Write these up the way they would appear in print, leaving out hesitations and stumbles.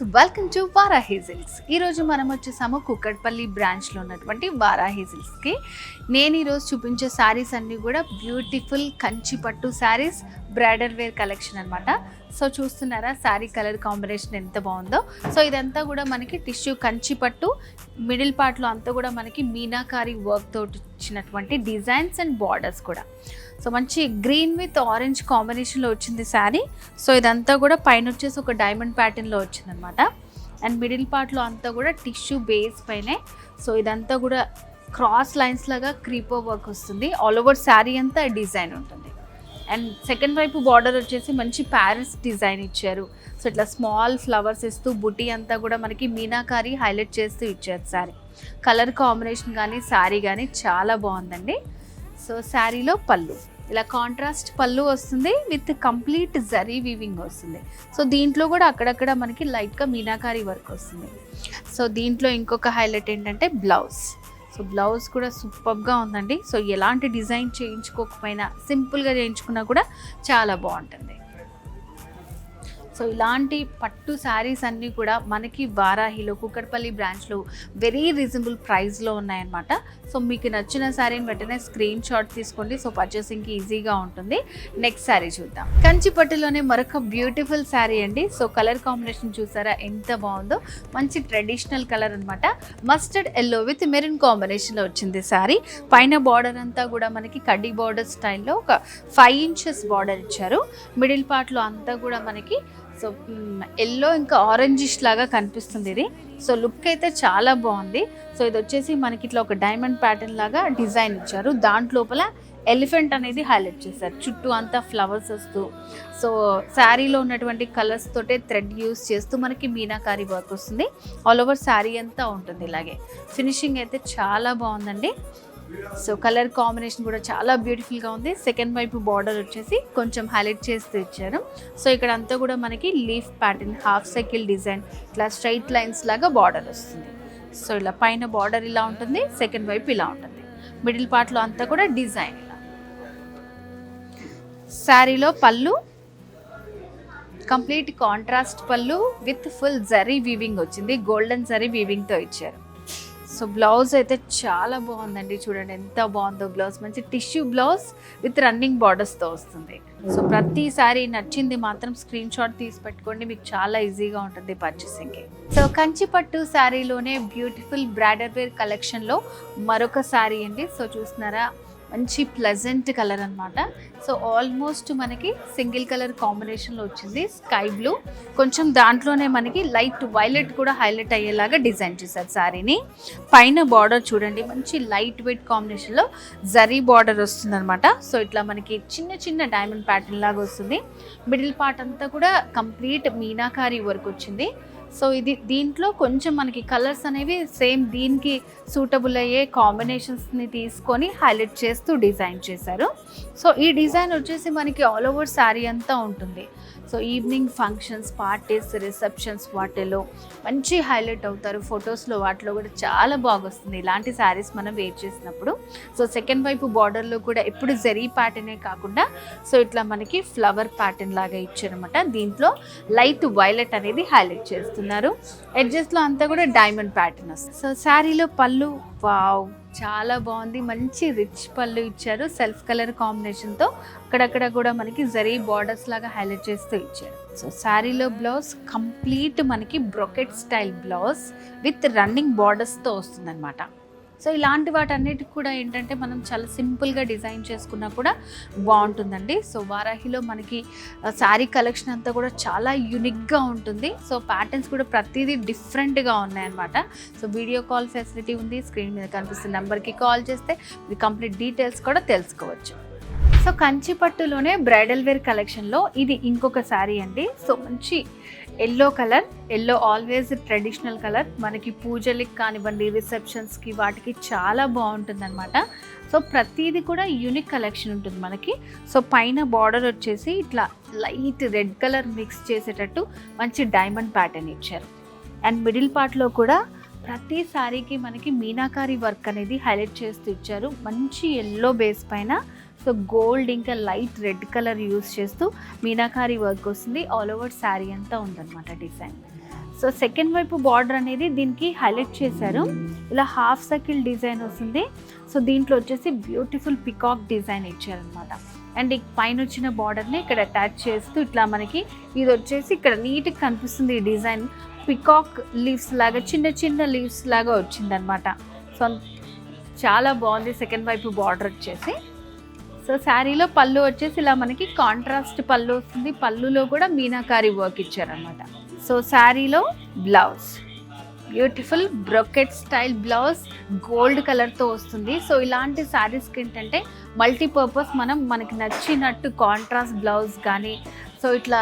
Welcome to Varahi silks. ఈరోజు మనం వచ్చేసాము కుక్కట్పల్లి బ్రాంచ్లో ఉన్నటువంటి వారాహి సిల్క్స్కి. నేను ఈరోజు చూపించే శారీస్ అన్నీ కూడా బ్యూటిఫుల్ కంచి పట్టు శారీస్, బ్రైడల్ వేర్ కలెక్షన్ అనమాట. సో చూస్తున్నారా శారీ కలర్ కాంబినేషన్ ఎంత బాగుందో. సో ఇదంతా కూడా మనకి టిష్యూ కంచి పట్టు, మిడిల్ పార్ట్లో అంతా కూడా మనకి మీనాకారి వర్క్ తోటి ఇచ్చినటువంటి డిజైన్స్ అండ్ బార్డర్స్ కూడా. సో మంచి గ్రీన్ విత్ ఆరెంజ్ కాంబినేషన్లో వచ్చింది శారీ. సో ఇదంతా కూడా పైన వచ్చేసి ఒక డైమండ్ ప్యాటర్న్లో వచ్చిందనమాట. అండ్ మిడిల్ పార్ట్లో అంతా కూడా టిష్యూ బేస్ పైనే. సో ఇదంతా కూడా క్రాస్ లైన్స్ లాగా క్రీపో వర్క్ వస్తుంది. ఆల్ ఓవర్ శారీ అంతా డిజైన్ ఉంటుంది. అండ్ సెకండ్ వైపు బార్డర్ వచ్చేసి మంచి ప్యారిస్ డిజైన్ ఇచ్చారు. సో ఇట్లా స్మాల్ ఫ్లవర్స్ ఇస్తూ బుటీ అంతా కూడా మనకి మీనాకారి హైలైట్ చేస్తూ ఇచ్చారు శారీ. కలర్ కాంబినేషన్ కానీ శారీ కానీ చాలా బాగుందండి. సో శారీలో పళ్ళు ఇలా కాంట్రాస్ట్ పళ్ళు వస్తుంది విత్ కంప్లీట్ జరీ వీవింగ్ వస్తుంది. సో దీంట్లో కూడా అక్కడక్కడ మనకి లైట్గా మీనాకారి వర్క్ వస్తుంది. సో దీంట్లో ఇంకొక హైలైట్ ఏంటంటే బ్లౌజ్. సో బ్లౌజ్ కూడా సూపర్గా ఉందండి. సో ఎలాంటి డిజైన్ చేయించుకోకపోయినా సింపుల్గా చేయించుకున్నా కూడా చాలా బాగుంటుంది. సో ఇలాంటి పట్టు శారీస్ అన్నీ కూడా మనకి వారాహిలో కుక్కట్పల్లి బ్రాంచ్లో వెరీ రీజనబుల్ ప్రైస్లో ఉన్నాయన్నమాట. సో మీకు నచ్చిన శారీని వెంటనే స్క్రీన్ షాట్ తీసుకోండి. సో పర్చేసింగ్కి ఈజీగా ఉంటుంది. నెక్స్ట్ శారీ చూద్దాం. కంచి పట్టులోనే మరొక బ్యూటిఫుల్ శారీ అండి. సో కలర్ కాంబినేషన్ చూసారా ఎంత బాగుందో. మంచి ట్రెడిషనల్ కలర్ అనమాట. మస్టర్డ్ ఎల్లో విత్ మెరూన్ కాంబినేషన్లో వచ్చింది శారీ. పైన బార్డర్ అంతా కూడా మనకి కడ్డీ బార్డర్ స్టైల్లో ఒక 5 inches బార్డర్ ఇచ్చారు. మిడిల్ పార్ట్లో అంతా కూడా మనకి సో ఎల్లో ఇంకా ఆరెంజిష్ లాగా కనిపిస్తుంది ఇది. సో లుక్ అయితే చాలా బాగుంది. సో ఇది వచ్చేసి మనకి ఇట్లా ఒక డైమండ్ ప్యాటర్న్ లాగా డిజైన్ ఇచ్చారు. దాంట్లోపల ఎలిఫెంట్ అనేది హైలైట్ చేశారు. చుట్టూ అంతా ఫ్లవర్స్ వస్తూ సో శారీలో ఉన్నటువంటి కలర్స్ తోటే థ్రెడ్ యూస్ చేస్తూ మనకి మీనాకారి వర్క్ వస్తుంది. ఆల్ ఓవర్ శారీ అంతా ఉంటుంది. ఇలాగే ఫినిషింగ్ అయితే చాలా బాగుందండి. సో కలర్ కాంబినేషన్ కూడా చాలా బ్యూటిఫుల్గా ఉంది. సెకండ్ వైపు బార్డర్ వచ్చేసి కొంచెం హైలైట్ చేస్తూ ఇచ్చారు. సో ఇక్కడ అంతా కూడా మనకి leaf pattern, half cycle design, ఇట్లా స్ట్రైట్ లైన్స్ లాగా బార్డర్ వస్తుంది. సో ఇలా పైన బార్డర్ ఇలా ఉంటుంది, సెకండ్ వైపు ఇలా ఉంటుంది. మిడిల్ పార్ట్లో అంతా కూడా డిజైన్ ఇలా. శారీలో పళ్ళు కంప్లీట్ కాంట్రాస్ట్ పళ్ళు విత్ ఫుల్ జరీ వీవింగ్ వచ్చింది. గోల్డెన్ జరీ వీవింగ్తో ఇచ్చారు. సో బ్లౌజ్ అయితే చాలా బాగుందండి. చూడండి ఎంత బాగుందో బ్లౌజ్. మంచి టిష్యూ బ్లౌజ్ విత్ రన్నింగ్ బార్డర్స్తో వస్తుంది. సో ప్రతిసారి నచ్చింది మాత్రం స్క్రీన్ షాట్ తీసి పెట్టుకోండి. మీకు చాలా ఈజీగా ఉంటుంది పర్చేసింగ్కి. సో కంచి పట్టు శారీలోనే బ్యూటిఫుల్ బ్రైడల్ వేర్ కలెక్షన్లో మరొక శారీ అండి. సో చూస్తున్నారా మంచి ప్లెజెంట్ కలర్ అనమాట. సో ఆల్మోస్ట్ మనకి సింగిల్ కలర్ కాంబినేషన్లో వచ్చింది. స్కై బ్లూ కొంచెం దాంట్లోనే మనకి లైట్ వైలెట్ కూడా హైలైట్ అయ్యేలాగా డిజైన్ చేశారు శారీని. పైన బార్డర్ చూడండి మంచి లైట్ వెయిట్ కాంబినేషన్లో జరీ బార్డర్ వస్తుంది అనమాట. సో ఇట్లా మనకి చిన్న చిన్న డైమండ్ ప్యాటర్న్ లాగా వస్తుంది. మిడిల్ పార్ట్ అంతా కూడా కంప్లీట్ మీనాకారి వర్క్ వచ్చింది. సో ఇది దీంట్లో కొంచెం మనకి కలర్స్ అనేవి సేమ్ దీనికి సూటబుల్ అయ్యే కాంబినేషన్స్ని తీసుకొని హైలైట్ చేస్తూ డిజైన్ చేశారు. సో ఈ డిజైన్ వచ్చేసి మనకి ఆల్ ఓవర్ శారీ అంతా ఉంటుంది. So evening functions, parties, receptions వాటిలో మంచి హైలైట్ అవుతారు. ఫొటోస్లో వాటిలో కూడా చాలా బాగొస్తుంది ఇలాంటి శారీస్ మనం వేర్ చేసినప్పుడు. సో సెకండ్ వైపు బార్డర్లో కూడా ఎప్పుడు జరీ ప్యాటర్నే కాకుండా సో ఇట్లా మనకి ఫ్లవర్ ప్యాటర్న్ లాగా ఇచ్చారనమాట. దీంట్లో లైట్ వైలెట్ అనేది హైలైట్ చేస్తున్నారు. ఎడ్జెస్లో అంతా కూడా డైమండ్ ప్యాటర్న్ వస్తుంది. సో శారీలో పళ్ళు వావ్ చాలా బాగుంది. మంచి రిచ్ పళ్ళు ఇచ్చారు సెల్ఫ్ కలర్ కాంబినేషన్తో. అక్కడక్కడ కూడా మనకి జరీ బార్డర్స్ లాగా హైలైట్ చేస్తూ ఇచ్చారు. సో శారీలో బ్లౌజ్ కంప్లీట్ మనకి brocade style blouse with running బార్డర్స్తో వస్తుందన్నమాట. సో ఇలాంటి వాటన్నిటికి కూడా ఏంటంటే మనం చాలా సింపుల్గా డిజైన్ చేసుకున్నా కూడా బాగుంటుందండి. సో వారాహిలో మనకి శారీ కలెక్షన్ అంతా కూడా చాలా యూనిక్గా ఉంటుంది. సో ప్యాటర్న్స్ కూడా ప్రతిదీ డిఫరెంట్గా ఉన్నాయన్నమాట. సో వీడియో కాల్ ఫెసిలిటీ ఉంది. స్క్రీన్ మీద కనిపిస్తున్న నెంబర్కి కాల్ చేస్తే మీ కంప్లీట్ డీటెయిల్స్ కూడా తెలుసుకోవచ్చు. సో కంచి పట్టులోనే బ్రైడల్ వేర్ కలెక్షన్లో ఇది ఇంకొక శారీ అండి. సో మంచి yellow colour. Yellow always traditional colour. మనకి పూజలకి కానివ్వండి, రిసెప్షన్స్కి వాటికి చాలా బాగుంటుంది అనమాట. సో ప్రతిదీ కూడా యూనిక్ కలెక్షన్ ఉంటుంది మనకి. సో పైన బార్డర్ వచ్చేసి ఇట్లా లైట్ రెడ్ కలర్ మిక్స్ చేసేటట్టు మంచి డైమండ్ ప్యాటర్న్ ఇచ్చారు. అండ్ మిడిల్ పార్ట్లో కూడా ప్రతి శారీకి మనకి మీనాకారి వర్క్ అనేది హైలైట్ చేస్తూ ఇచ్చారు. మంచి ఎల్లో బేస్ పైన సో గోల్డ్ ఇంకా లైట్ రెడ్ కలర్ యూస్ చేస్తూ మీనాకారి వర్క్ వస్తుంది. ఆల్ ఓవర్ శారీ అంతా ఉందన్నమాట డిజైన్. సో సెకండ్ వైపు బార్డర్ అనేది దీనికి హైలైట్ చేశారు. ఇలా హాఫ్ సర్కిల్ డిజైన్ వస్తుంది. సో దీంట్లో వచ్చేసి బ్యూటిఫుల్ పికాక్ డిజైన్ ఇచ్చారనమాట. అండ్ పైన వచ్చిన బార్డర్ని ఇక్కడ అటాచ్ చేస్తూ ఇట్లా మనకి ఇది వచ్చేసి ఇక్కడ నీట్గా కనిపిస్తుంది. ఈ డిజైన్ పికాక్ లీవ్స్ లాగా చిన్న చిన్న లీవ్స్ లాగా వచ్చిందనమాట. సో చాలా బాగుంది సెకండ్ వైపు బార్డర్ వచ్చేసి. సో శారీలో పళ్ళు వచ్చేసి ఇలా మనకి కాంట్రాస్ట్ పళ్ళు వస్తుంది. పళ్ళులో కూడా మీనాకారి వర్క్ ఇచ్చారనమాట. సో శారీలో blouse beautiful brocade style blouse gold కలర్తో వస్తుంది. సో ఇలాంటి శారీస్కి ఏంటంటే మల్టీపర్పస్ మనకి నచ్చినట్టు కాంట్రాస్ట్ బ్లౌజ్ కానీ సో ఇట్లా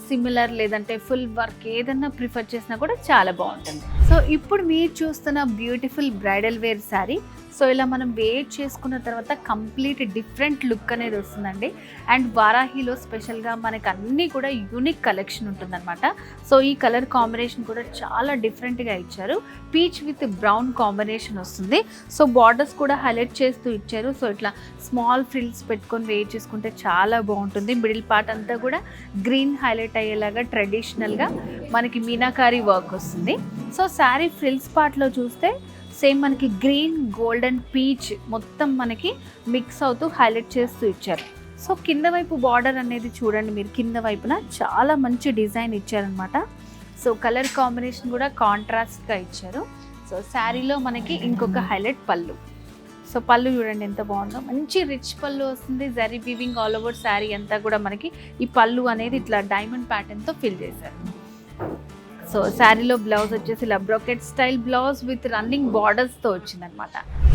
సిమిలర్ లేదంటే ఫుల్ వర్క్ ఏదన్నా ప్రిఫర్ చేసినా కూడా చాలా బాగుంటుంది. సో ఇప్పుడు మీరు చూస్తున్న beautiful bridal wear sari. So ఇలా మనం వేర్ చేసుకున్న తర్వాత కంప్లీట్ డిఫరెంట్ లుక్ అనేది వస్తుందండి. అండ్ వారాహిలో స్పెషల్గా మనకు అన్నీ కూడా యూనిక్ కలెక్షన్ ఉంటుందన్నమాట. సో ఈ కలర్ కాంబినేషన్ కూడా చాలా డిఫరెంట్గా ఇచ్చారు. పీచ్ విత్ బ్రౌన్ కాంబినేషన్ వస్తుంది. సో బార్డర్స్ కూడా హైలైట్ చేస్తూ ఇచ్చారు. సో ఇట్లా స్మాల్ ఫ్రిల్స్ పెట్టుకొని వేర్ చేసుకుంటే చాలా బాగుంటుంది. మిడిల్ పార్ట్ అంతా కూడా గ్రీన్ హైలైట్ అయ్యేలాగా ట్రెడిషనల్గా మనకి మీనాకారి వర్క్ వస్తుంది. సో శారీ ఫ్రిల్స్ పార్ట్లో చూస్తే సేమ్ మనకి గ్రీన్ గోల్డెన్ పీచ్ మొత్తం మనకి మిక్స్ అవుతూ హైలైట్ చేస్తూ ఇచ్చారు. సో కింద వైపు బార్డర్ అనేది చూడండి మీరు, కింద వైపున చాలా మంచి డిజైన్ ఇచ్చారనమాట. సో కలర్ కాంబినేషన్ కూడా కాంట్రాస్ట్గా ఇచ్చారు. సో శారీలో మనకి ఇంకొక హైలైట్ పళ్ళు. సో పళ్ళు చూడండి ఎంత బాగుందో, మంచి రిచ్ పళ్ళు వస్తుంది. Zari weaving all over sari అంతా కూడా మనకి ఈ పళ్ళు అనేది ఇట్లా డైమండ్ ప్యాటర్న్తో ఫిల్ చేశారు. సో శారీలో బ్లౌజ్ వచ్చేసి ఇలా brocade style blouse with running బార్డర్స్తో వచ్చిందనమాట.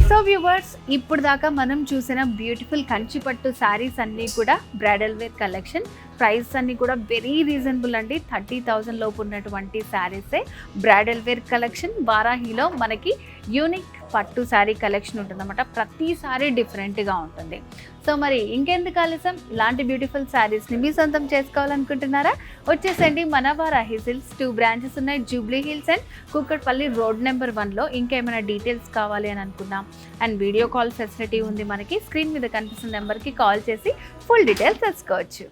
సో వ్యూవర్స్, ఇప్పుడు దాకా మనం చూసిన బ్యూటిఫుల్ కంచిపట్టు శారీస్ అన్నీ కూడా బ్రైడల్ వేర్ కలెక్షన్. ప్రైస్ అన్నీ కూడా వెరీ రీజనబుల్ అండి. 30,000 లోపు ఉన్నటువంటి శారీసే బ్రైడల్ వేర్ కలెక్షన్. వారాహిలో మనకి యూనిక్ పట్టు శారీ కలెక్షన్ ఉంటుందన్నమాట. ప్రతి శారీ డిఫరెంట్గా ఉంటుంది. సో మరి ఇంకెందుకు ఆలస్యం, ఇలాంటి బ్యూటిఫుల్ శారీస్ని మీ సొంతం చేసుకోవాలనుకుంటున్నారా? వచ్చేసండి మన వారాహి సిల్క్స్. 2 బ్రాంచెస్ ఉన్నాయి, Jubilee Hills and Kukatpally road number 1లో. ఇంకేమైనా డీటెయిల్స్ కావాలి అని అనుకున్నాం అండ్ వీడియో కాల్ ఫెసిలిటీ ఉంది మనకి. స్క్రీన్ మీద కనిపిస్తున్న నెంబర్కి కాల్ చేసి ఫుల్ డీటెయిల్స్ తెలుసుకోవచ్చు.